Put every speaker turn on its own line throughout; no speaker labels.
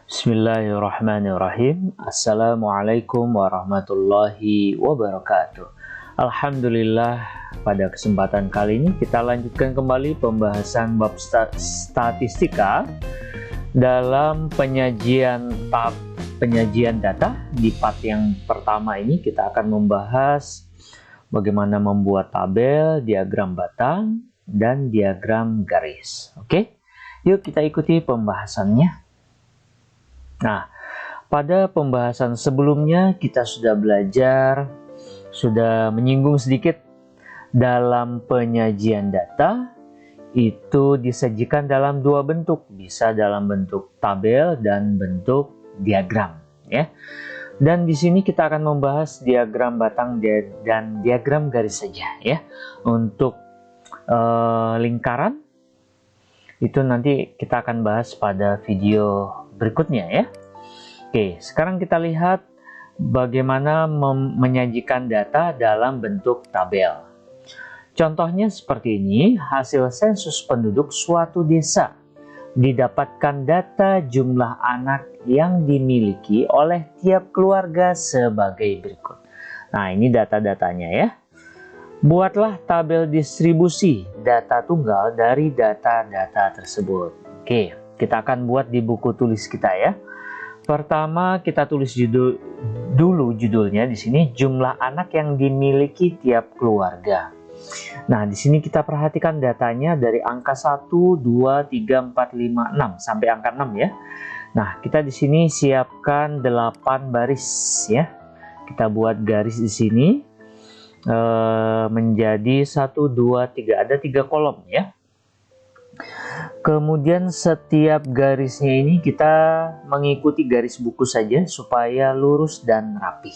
Bismillahirrahmanirrahim. Assalamualaikum warahmatullahi wabarakatuh. Alhamdulillah, pada kesempatan kali ini kita lanjutkan kembali pembahasan bab statistika dalam penyajian data. Di part yang pertama ini kita akan membahas bagaimana membuat tabel, diagram batang, dan diagram garis. Oke, yuk kita ikuti pembahasannya. Nah, pada pembahasan sebelumnya kita sudah belajar, sudah menyinggung sedikit dalam penyajian data itu disajikan dalam dua bentuk, bisa dalam bentuk tabel dan bentuk diagram, ya. Dan di sini kita akan membahas diagram batang dan diagram garis saja, ya. Untuk lingkaran itu nanti kita akan bahas pada video berikutnya, ya. Oke, sekarang kita lihat bagaimana menyajikan data dalam bentuk tabel. Contohnya seperti ini, hasil sensus penduduk suatu desa. Didapatkan data jumlah anak yang dimiliki oleh tiap keluarga sebagai berikut. Nah, ini data-datanya, ya. Buatlah tabel distribusi data tunggal dari data-data tersebut. Oke, kita akan buat di buku tulis kita, ya. Pertama kita tulis dulu judulnya di sini, jumlah anak yang dimiliki tiap keluarga. Nah, di sini kita perhatikan datanya dari angka 1, 2, 3, 4, 5, 6 sampai angka 6, ya. Nah, kita di sini siapkan 8 baris, ya. Kita buat garis di sini menjadi 1, 2, 3, ada 3 kolom, ya. Kemudian setiap garisnya ini kita mengikuti garis buku saja supaya lurus dan rapi.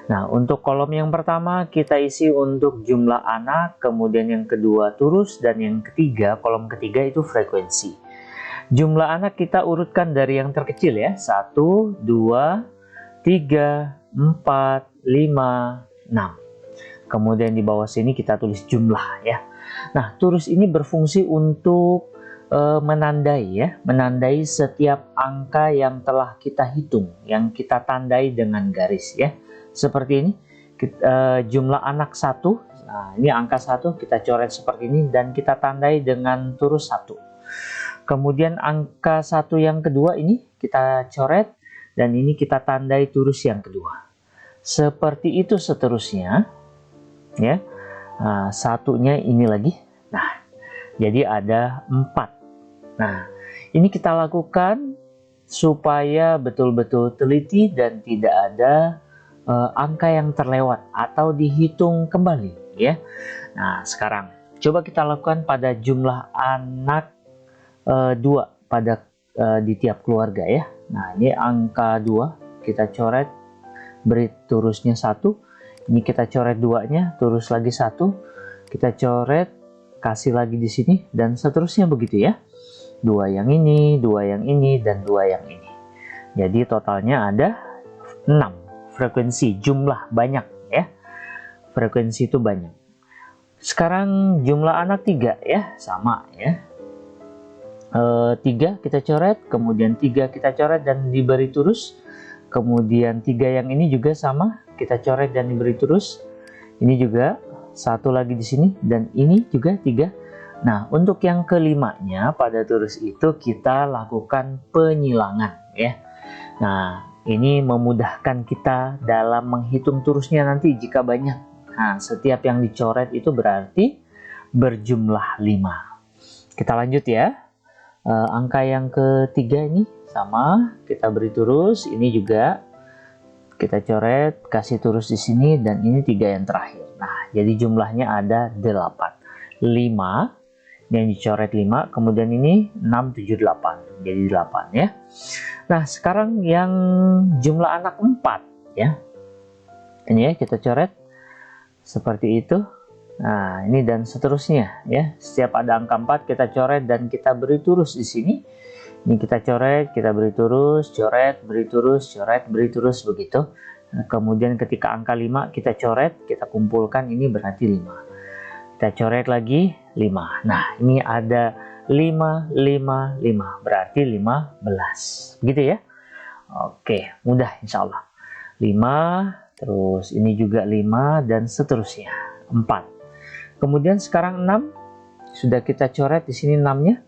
Nah, untuk kolom yang pertama kita isi untuk jumlah anak, kemudian yang kedua turus, dan yang ketiga, kolom ketiga itu frekuensi. Jumlah anak kita urutkan dari yang terkecil, ya, 1, 2, 3, 4, 5, 6. Kemudian di bawah sini kita tulis jumlah, ya. Nah, turus ini berfungsi untuk menandai, ya, menandai setiap angka yang telah kita hitung, yang kita tandai dengan garis, ya. Seperti ini, jumlah anak 1, nah ini angka 1 kita coret seperti ini dan kita tandai dengan turus 1. Kemudian angka 1 yang kedua ini kita coret dan ini kita tandai turus yang kedua. Seperti itu seterusnya, ya. Nah, satunya ini lagi. Nah, jadi ada 4. Nah, ini kita lakukan supaya betul-betul teliti dan tidak ada angka yang terlewat atau dihitung kembali, ya. Nah, sekarang coba kita lakukan pada jumlah anak 2 pada di tiap keluarga, ya. Nah, ini angka 2 kita coret, beri turusnya 1. Ini kita coret 2-nya, turus lagi 1. Kita coret, kasih lagi di sini dan seterusnya begitu, ya. 2 yang ini, 2 yang ini, dan 2 yang ini. Jadi totalnya ada 6. Frekuensi, jumlah banyak, ya. Frekuensi itu banyak. Sekarang jumlah anak 3, ya, sama, ya. 3 kita coret, kemudian 3 kita coret dan diberi turus. Kemudian 3 yang ini juga sama, kita coret dan diberi turus. Ini juga 1 lagi di sini dan ini juga 3. Nah, untuk yang kelimanya pada turus itu kita lakukan penyilangan, ya. Nah, ini memudahkan kita dalam menghitung turusnya nanti jika banyak. Nah, setiap yang dicoret itu berarti berjumlah 5. Kita lanjut, ya. Angka yang ketiga ini sama, kita beri turus, ini juga kita coret, kasih turus di sini, dan ini 3 yang terakhir. Nah, jadi jumlahnya ada 8. 5 yang dicoret 5, kemudian ini 6, 7, 8. Jadi 8, ya. Nah, sekarang yang jumlah anak 4, ya. Ini, ya, kita coret seperti itu. Nah, ini dan seterusnya, ya. Setiap ada angka 4 kita coret dan kita beri turus di sini. Ini kita coret, kita beri turus, coret, beri turus, coret, beri turus, begitu. Nah, kemudian ketika angka 5 kita coret, kita kumpulkan, ini berarti 5. Kita coret lagi 5. Nah, ini ada 5, 5, 5. Berarti 15. Gitu, ya. Oke, mudah insya Allah. 5, terus ini juga 5 dan seterusnya. 4. Kemudian sekarang 6 sudah kita coret di sini 6-nya.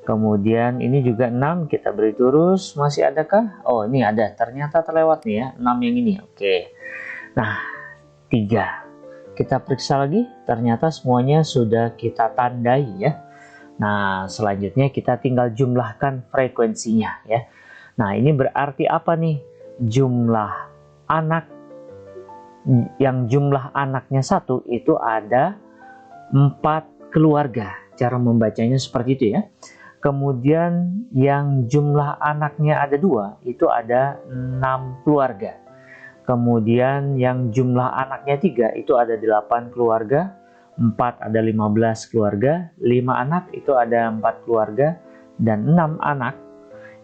Kemudian ini juga 6 kita beri terus. Masih adakah? Oh, ini ada. Ternyata terlewat nih ya, 6 yang ini. Oke. Nah, 3. Kita periksa lagi. Ternyata semuanya sudah kita tandai ya. Nah, selanjutnya kita tinggal jumlahkan frekuensinya ya. Nah, ini berarti apa nih? Jumlah anak yang jumlah anaknya 1 itu ada 4 keluarga. Cara membacanya seperti itu ya. Kemudian yang jumlah anaknya ada 2 itu ada 6 keluarga. Kemudian yang jumlah anaknya 3 itu ada 8 keluarga. 4 ada 15 keluarga. 5 anak itu ada 4 keluarga. Dan 6 anak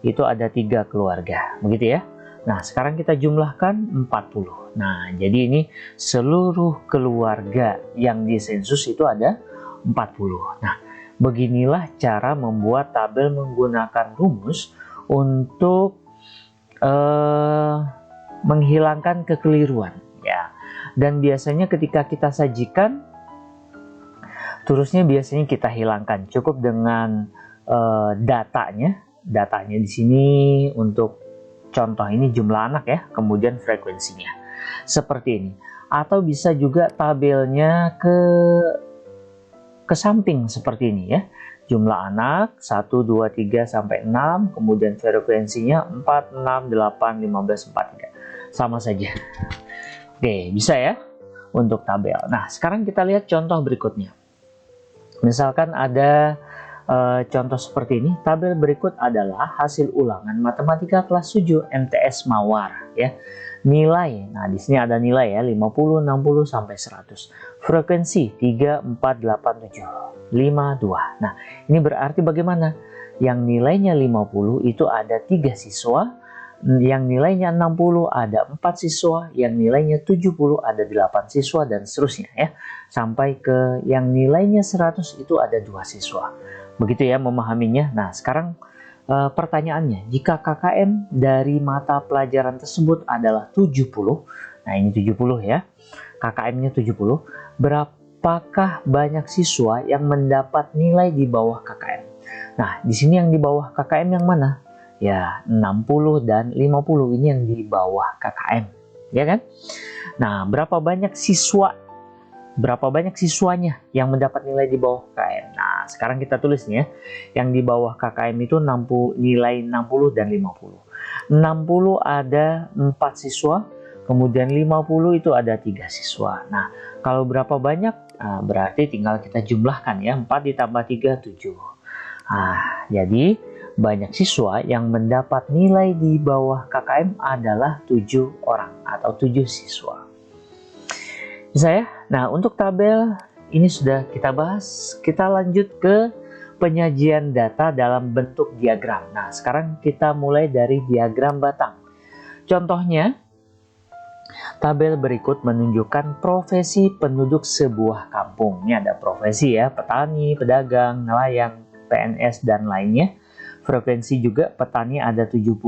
itu ada 3 keluarga. Begitu ya. Nah, sekarang kita jumlahkan 40. Nah, jadi ini seluruh keluarga yang disensus itu ada 40. Nah, beginilah cara membuat tabel menggunakan rumus untuk menghilangkan kekeliruan ya. Dan biasanya ketika kita sajikan terusnya biasanya kita hilangkan cukup dengan datanya di sini. Untuk contoh ini jumlah anak ya, kemudian frekuensinya seperti ini. Atau bisa juga tabelnya ke samping seperti ini ya. Jumlah anak 1, 2, 3 sampai 6, kemudian frekuensinya 4, 6, 8, 15, 43. Sama saja. Oke, bisa ya untuk tabel. Nah, sekarang kita lihat contoh berikutnya. Misalkan ada contoh seperti ini. Tabel berikut adalah hasil ulangan matematika kelas 7 MTS Mawar ya. Nilai, nah di sini ada nilai ya 50, 60 sampai 100. Frekuensi 3, 4, 8, 7, 5, 2. Nah, ini berarti bagaimana? Yang nilainya 50 itu ada 3 siswa, yang nilainya 60 ada 4 siswa, yang nilainya 70 ada 8 siswa dan seterusnya ya. Sampai ke yang nilainya 100 itu ada 2 siswa. Begitu ya memahaminya. Nah, sekarang pertanyaannya, jika KKM dari mata pelajaran tersebut adalah 70, nah ini 70 ya, KKM-nya 70, berapakah banyak siswa yang mendapat nilai di bawah KKM? Nah, di sini yang di bawah KKM yang mana? Ya, 60 dan 50 ini yang di bawah KKM, ya kan? Nah, berapa banyak siswanya yang mendapat nilai di bawah KKM? Nah, sekarang kita tulis nih ya. Yang di bawah KKM itu 60, nilai 60 dan 50. 60 ada 4 siswa, kemudian 50 itu ada 3 siswa. Nah, kalau berapa banyak? Nah, berarti tinggal kita jumlahkan ya. 4 ditambah 3, 7. Nah, jadi banyak siswa yang mendapat nilai di bawah KKM adalah 7 orang atau 7 siswa. Bisa ya? Nah, untuk tabel ini sudah kita bahas. Kita lanjut ke penyajian data dalam bentuk diagram. Nah, sekarang kita mulai dari diagram batang. Contohnya, tabel berikut menunjukkan profesi penduduk sebuah kampung. Ini ada profesi ya, petani, pedagang, nelayan, PNS, dan lainnya. Frekuensi juga petani ada 72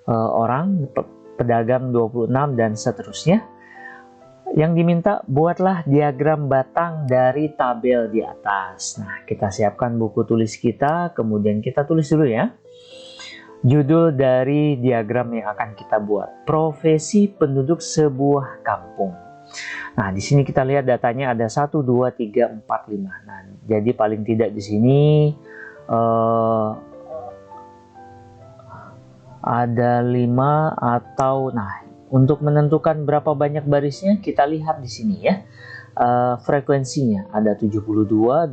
orang, pedagang 26, dan seterusnya. Yang diminta, buatlah diagram batang dari tabel di atas. Nah, kita siapkan buku tulis kita, kemudian kita tulis dulu ya. Judul dari diagram yang akan kita buat, profesi penduduk sebuah kampung. Nah, di sini kita lihat datanya ada 1, 2, 3, 4, 5. Nah, jadi paling tidak di sini ada 5 atau, nah, untuk menentukan berapa banyak barisnya kita lihat di sini ya. Frekuensinya ada 72, 26,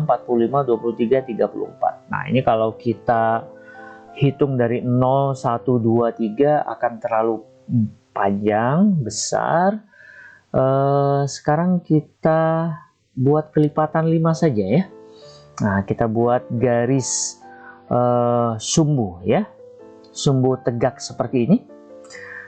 45, 23, 34. Nah, ini kalau kita hitung dari 0, 1, 2, 3 akan terlalu panjang, besar. Sekarang kita buat kelipatan 5 saja ya. Nah, kita buat garis sumbu ya. Sumbu tegak seperti ini.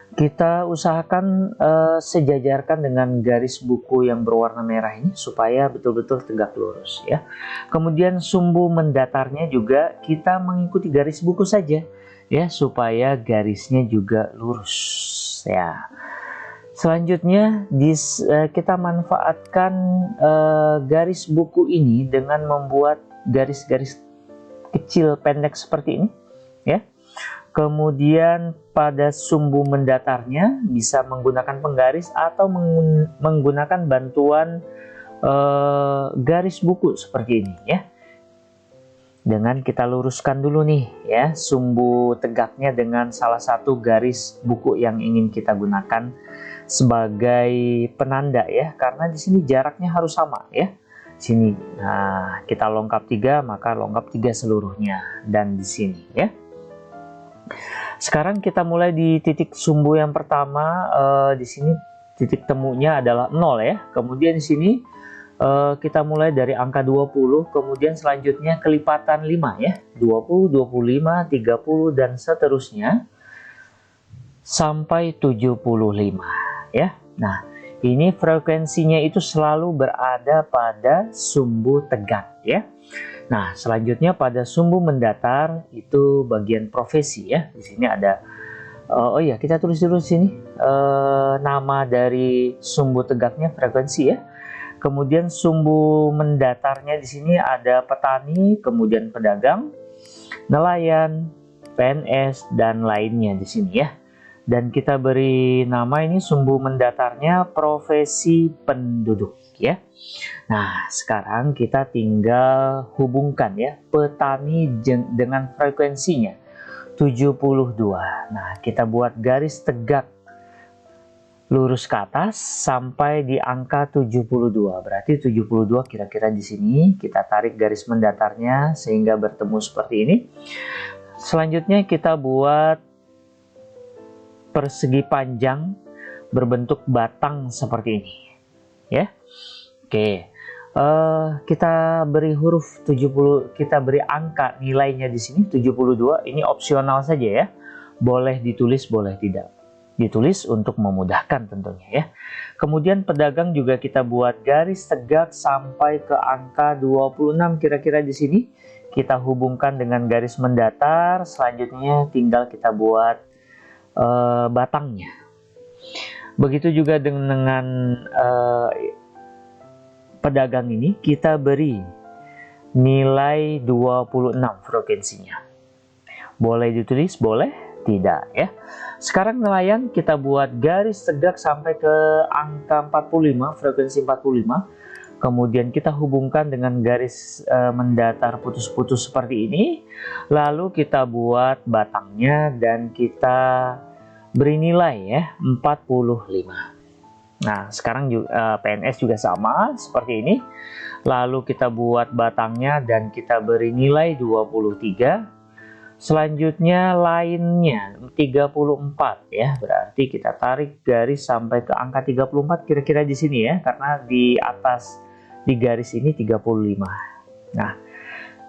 Kita usahakan sejajarkan dengan garis buku yang berwarna merah ini supaya betul-betul tegak lurus ya. Kemudian sumbu mendatarnya juga kita mengikuti garis buku saja. ya, supaya garisnya juga lurus ya. Selanjutnya kita manfaatkan garis buku ini dengan membuat garis-garis kecil pendek seperti ini ya. Kemudian pada sumbu mendatarnya bisa menggunakan penggaris atau menggunakan bantuan garis buku seperti ini ya. Dengan kita luruskan dulu nih ya sumbu tegaknya dengan salah satu garis buku yang ingin kita gunakan sebagai penanda ya, karena di sini jaraknya harus sama ya. Sini, nah kita longkap 3, maka longkap 3 seluruhnya dan di sini ya. Sekarang kita mulai di titik sumbu yang pertama. Di sini titik temunya adalah 0 ya. Kemudian di sini kita mulai dari angka 20, kemudian selanjutnya kelipatan 5 ya. 20, 25, 30 dan seterusnya sampai 75 ya. Nah, ini frekuensinya itu selalu berada pada sumbu tegak ya. Nah, selanjutnya pada sumbu mendatar itu bagian profesi ya. Di sini ada oh ya, kita tulis dulu sini nama dari sumbu tegaknya frekuensi ya. Kemudian sumbu mendatarnya di sini ada petani, kemudian pedagang, nelayan, PNS dan lainnya di sini ya. Dan kita beri nama ini sumbu mendatarnya profesi penduduk ya. Nah, sekarang kita tinggal hubungkan ya petani dengan frekuensinya 72. Nah, kita buat garis tegak lurus ke atas sampai di angka 72. Berarti 72 kira-kira di sini. Kita tarik garis mendatarnya sehingga bertemu seperti ini. Selanjutnya kita buat persegi panjang berbentuk batang seperti ini ya. Oke, kita beri huruf 70, kita beri angka nilainya di sini 72. Ini opsional saja ya, boleh ditulis boleh tidak ditulis untuk memudahkan tentunya ya. Kemudian pedagang juga kita buat garis tegak sampai ke angka 26 kira-kira di sini. Kita hubungkan dengan garis mendatar. Selanjutnya tinggal kita buat batangnya. Begitu juga dengan pedagang ini kita beri nilai 26 frekuensinya. Boleh ditulis, boleh tidak ya. Sekarang nelayan kita buat garis tegak sampai ke angka 45, frekuensi 45. Kemudian kita hubungkan dengan garis mendatar putus-putus seperti ini. Lalu kita buat batangnya dan kita beri nilai ya 45. Nah, sekarang juga, PNS juga sama seperti ini. Lalu kita buat batangnya dan kita beri nilai 23. Selanjutnya lainnya 34 ya. Berarti kita tarik garis sampai ke angka 34 kira-kira di sini ya, karena di atas di garis ini 35. Nah,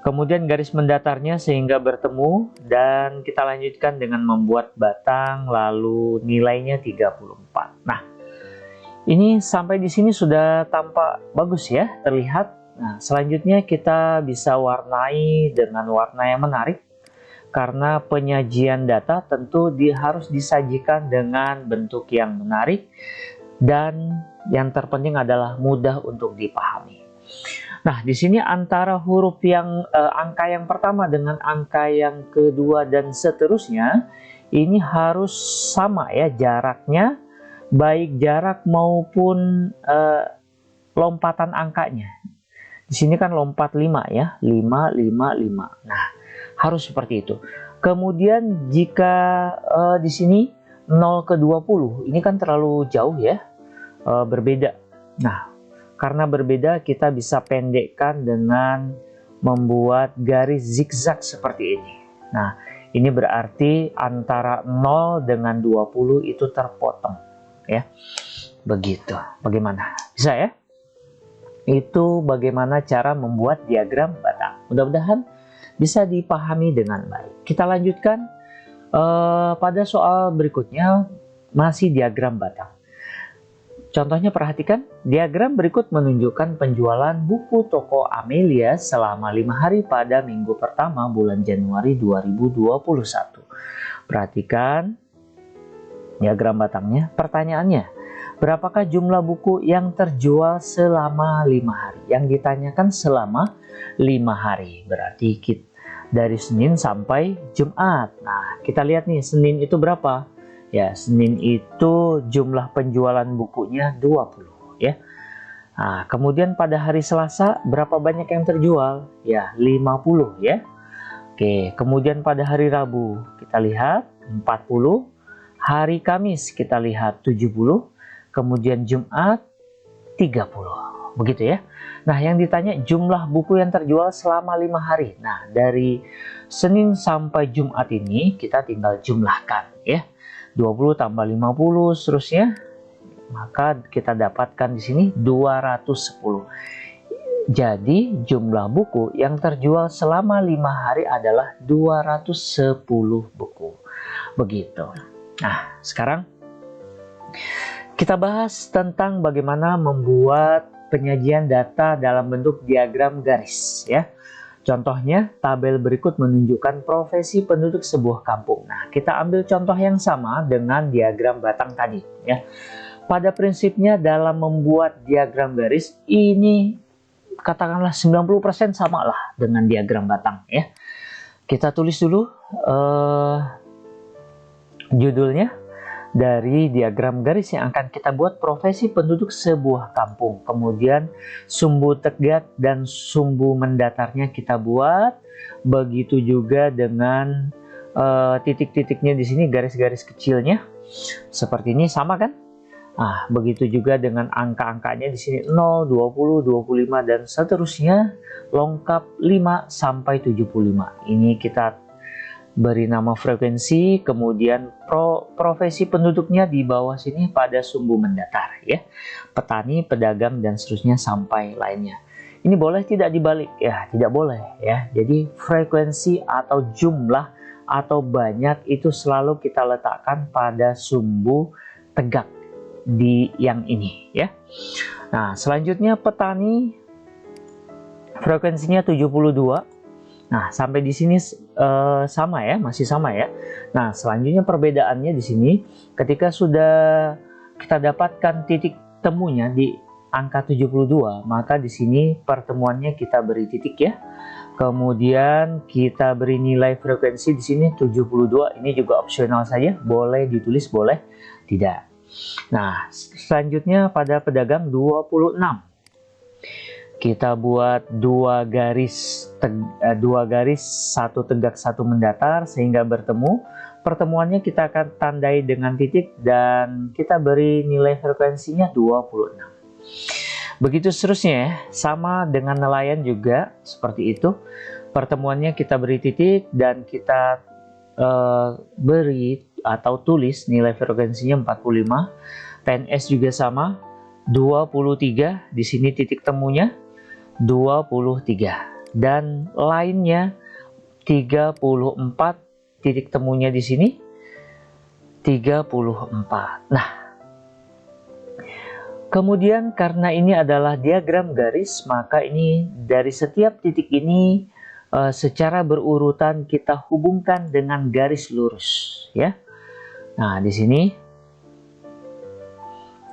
kemudian garis mendatarnya sehingga bertemu dan kita lanjutkan dengan membuat batang lalu nilainya 34. Nah, ini sampai di sini sudah tampak bagus ya, terlihat. Nah, selanjutnya kita bisa warnai dengan warna yang menarik. Karena penyajian data tentu harus disajikan dengan bentuk yang menarik dan yang terpenting adalah mudah untuk dipahami. Nah, di sini antara huruf yang angka yang pertama dengan angka yang kedua dan seterusnya ini harus sama ya jaraknya, baik jarak maupun lompatan angkanya. Di sini kan lompat 5 ya, 5 5 5. Nah, harus seperti itu. Kemudian jika di sini 0 ke 20, ini kan terlalu jauh ya, berbeda. Nah, karena berbeda kita bisa pendekkan dengan membuat garis zigzag seperti ini. Nah, ini berarti antara 0 dengan 20 itu terpotong ya. Begitu. Bagaimana? Bisa ya? Itu bagaimana cara membuat diagram batang. Mudah-mudahan bisa dipahami dengan baik. Kita lanjutkan pada soal berikutnya, masih diagram batang. Contohnya perhatikan, diagram berikut menunjukkan penjualan buku toko Amelia selama 5 hari pada minggu pertama bulan Januari 2021. Perhatikan diagram batangnya. Pertanyaannya, berapakah jumlah buku yang terjual selama 5 hari? Yang ditanyakan selama 5 hari, berarti dari Senin sampai Jumat. Nah, kita lihat nih, Senin itu berapa? Ya, Senin itu jumlah penjualan bukunya 20 ya. Nah, kemudian pada hari Selasa berapa banyak yang terjual? Ya, 50 ya. Oke, kemudian pada hari Rabu kita lihat 40, hari Kamis kita lihat 70, kemudian Jumat 30. Begitu ya. Nah, yang ditanya jumlah buku yang terjual selama 5 hari. Nah, dari Senin sampai Jumat ini kita tinggal jumlahkan ya. 20 tambah 50 seterusnya, maka kita dapatkan di sini 210. Jadi jumlah buku yang terjual selama 5 hari adalah 210 buku. Begitu. Nah, sekarang kita bahas tentang bagaimana membuat penyajian data dalam bentuk diagram garis ya. Contohnya, tabel berikut menunjukkan profesi penduduk sebuah kampung. Nah, kita ambil contoh yang sama dengan diagram batang tadi ya. Pada prinsipnya dalam membuat diagram garis ini katakanlah 90% sama lah dengan diagram batang ya. Kita tulis dulu judulnya dari diagram garis yang akan kita buat, profesi penduduk sebuah kampung. Kemudian sumbu tegak dan sumbu mendatarnya kita buat. Begitu juga dengan titik-titiknya di sini, garis-garis kecilnya. Seperti ini sama kan? Nah, begitu juga dengan angka-angkanya di sini 0, 20, 25 dan seterusnya lengkap 5 sampai 75. Ini kita beri nama frekuensi, kemudian profesi penduduknya di bawah sini pada sumbu mendatar ya. Petani, pedagang dan seterusnya sampai lainnya. Ini boleh tidak dibalik? Ya, tidak boleh ya. Jadi frekuensi atau jumlah atau banyak itu selalu kita letakkan pada sumbu tegak di yang ini ya. Nah, selanjutnya petani frekuensinya 72. Nah, sampai di sini sama ya, masih sama ya. Nah, selanjutnya perbedaannya di sini ketika sudah kita dapatkan titik temunya di angka 72, maka di sini pertemuannya kita beri titik ya. Kemudian kita beri nilai frekuensi di sini 72. Ini juga opsional saja, boleh ditulis, boleh tidak. Nah, selanjutnya pada pedagang 26. Kita buat dua garis, satu tegak satu mendatar sehingga bertemu. Pertemuannya kita akan tandai dengan titik dan kita beri nilai frekuensinya 26. Begitu seterusnya ya, sama dengan nelayan juga seperti itu. Pertemuannya kita beri titik dan kita beri atau tulis nilai frekuensinya 45. PNS juga sama, 23 di sini titik temunya 23 dan lainnya 34 titik temunya di sini 34. Nah, kemudian karena ini adalah diagram garis, maka ini dari setiap titik ini secara berurutan kita hubungkan dengan garis lurus ya. Nah, di sini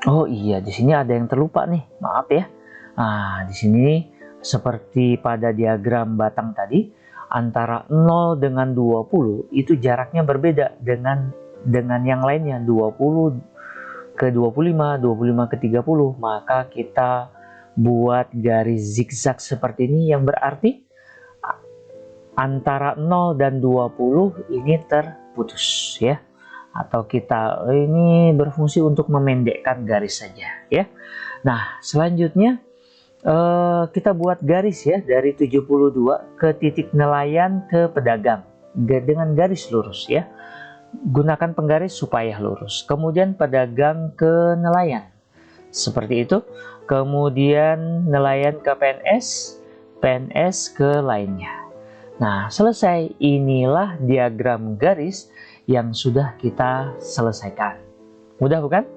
oh iya, di sini ada yang terlupa nih, maaf ya. Nah, di sini seperti pada diagram batang tadi, antara 0 dengan 20 itu jaraknya berbeda dengan yang lainnya, 20 ke 25, 25 ke 30. Maka kita buat garis zigzag seperti ini yang berarti antara 0 dan 20 ini terputus ya. Atau kita ini berfungsi untuk memendekkan garis saja ya. Nah, selanjutnya kita buat garis ya dari 72 ke titik nelayan ke pedagang dengan garis lurus ya. Gunakan penggaris supaya lurus. Kemudian pedagang ke nelayan seperti itu. Kemudian nelayan ke PNS, PNS ke lainnya. Nah, selesai. Inilah diagram garis yang sudah kita selesaikan. Mudah bukan?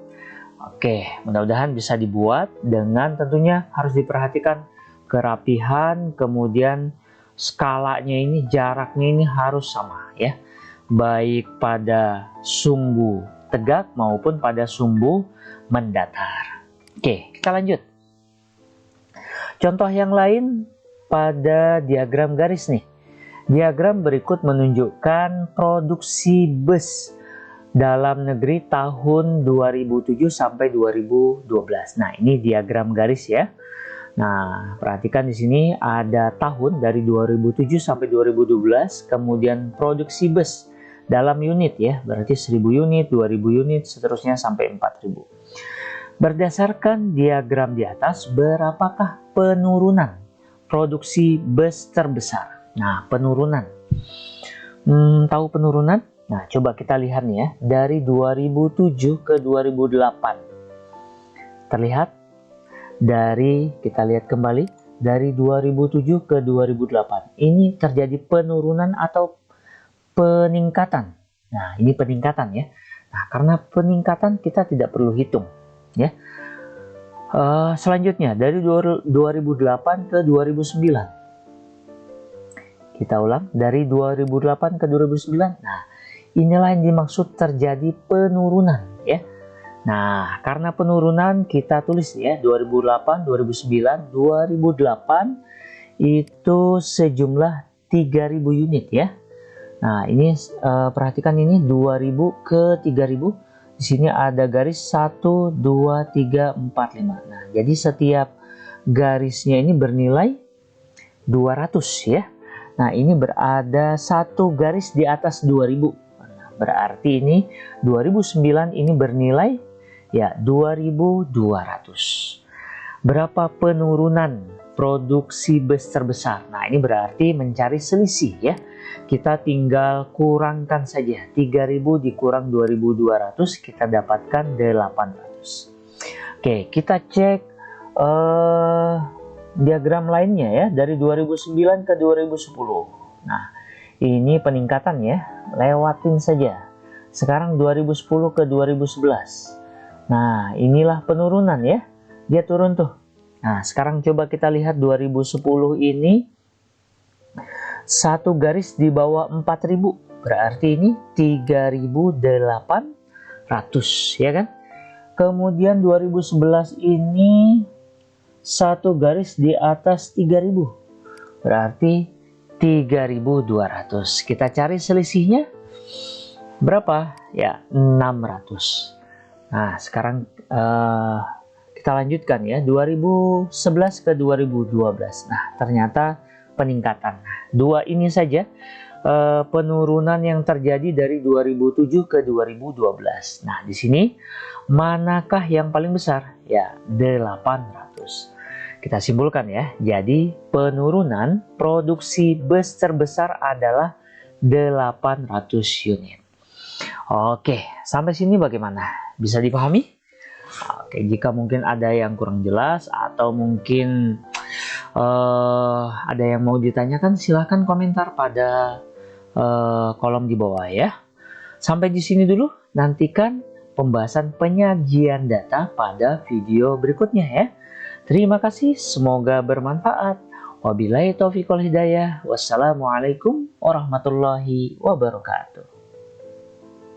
Oke, mudah-mudahan bisa dibuat dengan tentunya harus diperhatikan kerapihan, kemudian skalanya ini, jaraknya ini harus sama ya. Baik pada sumbu tegak maupun pada sumbu mendatar. Oke, kita lanjut. Contoh yang lain pada diagram garis nih. Diagram berikut menunjukkan produksi bus dalam negeri tahun 2007 sampai 2012. Nah, ini diagram garis ya. Nah, perhatikan di sini ada tahun dari 2007 sampai 2012, kemudian produksi bus dalam unit ya, berarti 1000 unit, 2000 unit, seterusnya sampai 4000. Berdasarkan diagram di atas, berapakah penurunan produksi bus terbesar? Nah, penurunan. Tahu penurunan? Nah, coba kita lihat nih ya, dari 2007 ke 2008. Terlihat? Kita lihat kembali, dari 2007 ke 2008. Ini terjadi penurunan atau peningkatan. Nah, ini peningkatan ya. Nah, karena peningkatan kita tidak perlu hitung ya. Selanjutnya, dari 2008 ke 2009. Kita ulang, dari 2008 ke 2009. Nah, inilah yang dimaksud terjadi penurunan ya. Nah, karena penurunan kita tulis ya, 2008, 2009, 2008 itu sejumlah 3000 unit ya. Nah, ini perhatikan ini 2000 ke 3000. Di sini ada garis 1, 2, 3, 4, 5. Nah, jadi setiap garisnya ini bernilai 200 ya. Nah, ini berada satu garis di atas 2000. Berarti ini 2009 ini bernilai ya 2200. Berapa penurunan produksi bus terbesar? Nah, ini berarti mencari selisih ya. Kita tinggal kurangkan saja. 3000 dikurang 2200, kita dapatkan 800. Oke, kita cek diagram lainnya ya, dari 2009 ke 2010. Nah, ini peningkatan ya, lewatin saja. Sekarang 2010 ke 2011. Nah, inilah penurunan ya, dia turun tuh. Nah, sekarang coba kita lihat 2010 ini satu garis di bawah 4000, berarti ini 3800 ya kan. Kemudian 2011 ini satu garis di atas 3000, berarti 3200. Kita cari selisihnya berapa ya, 600. Nah, sekarang kita lanjutkan ya, 2011 ke 2012. Nah, ternyata peningkatan. Dua ini saja penurunan yang terjadi dari 2007 ke 2012. Nah, di sini manakah yang paling besar? Ya, 800. Kita simpulkan ya. Jadi, penurunan produksi bus terbesar adalah 800 unit. Oke, sampai sini bagaimana? Bisa dipahami? Oke, jika mungkin ada yang kurang jelas atau mungkin ada yang mau ditanyakan, silahkan komentar pada kolom di bawah ya. Sampai di sini dulu, nantikan pembahasan penyajian data pada video berikutnya ya. Terima kasih, semoga bermanfaat. Wabillahi taufiq wal hidayah. Wassalamualaikum warahmatullahi wabarakatuh.